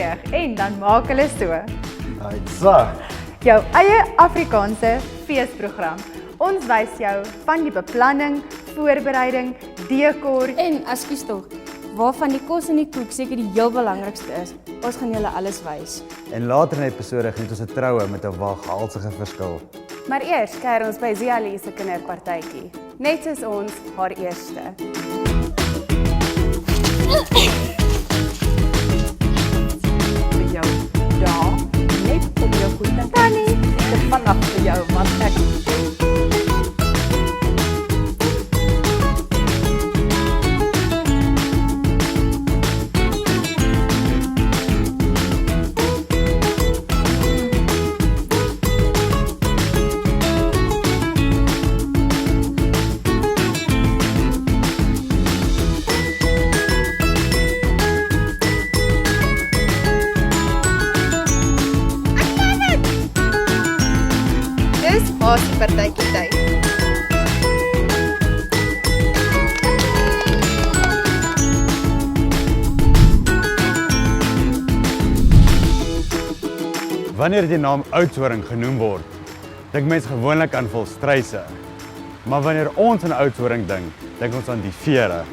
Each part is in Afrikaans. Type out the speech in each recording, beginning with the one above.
beweeg en dan maak hulle so. Uitsa. Jou eie Afrikaanse feesprogram. Ons wys jou van die beplanning, voorbereiding, dekor. En ekskuus tog, waarvan die kos en die koek seker die heel belangrikste is. Ons gaan julle alles wys. En later in die episode geniet ons 'n troue met 'n waghalsige verskil. Maar eers kuier ons by Ziali se kinderpartytjie. Net soos ons haar eerste. Vir jou daar, net op jou voete. Tannie, dit is vanaf vir jou, want ek partytjie tyd. Wanneer die naam Oudtshoorn genoem word, dink mense gewoonlik aan volstruise. Maar wanneer ons aan Oudtshoorn dink ons aan die vere.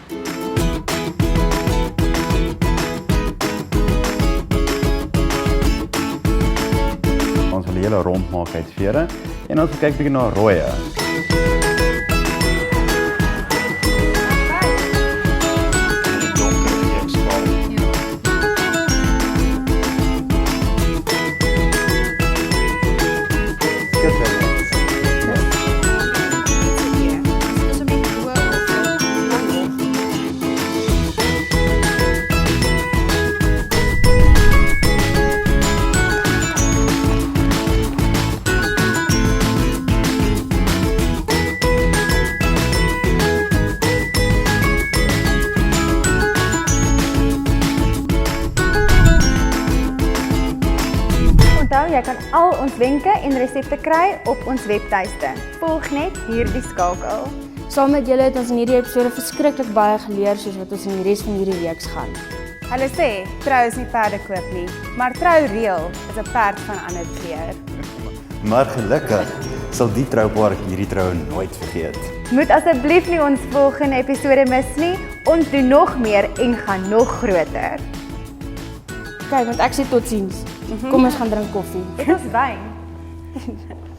Ons wil die hele rond maak uit vere en ons kyk bietjie na rooie. Jy kan al ons wenke en resepte kry op ons webtuiste. Volg net hierdie skakel. Saam met julle het ons in hierdie episode verskriklik baie geleer soos wat ons in die res van hierdie week gaan. Hulle sê, trou is nie perde koop nie, maar troureël is 'n perd van ander kleur. Maar gelukkig sal die troupaar hierdie troue nooit vergeet. Moet asseblief nie ons volgende episode mis nie. Ons doen nog meer en gaan nog groter. Kyk, want ek sê totsiens. Kom ons gaan drink koffie. Het ons wyn?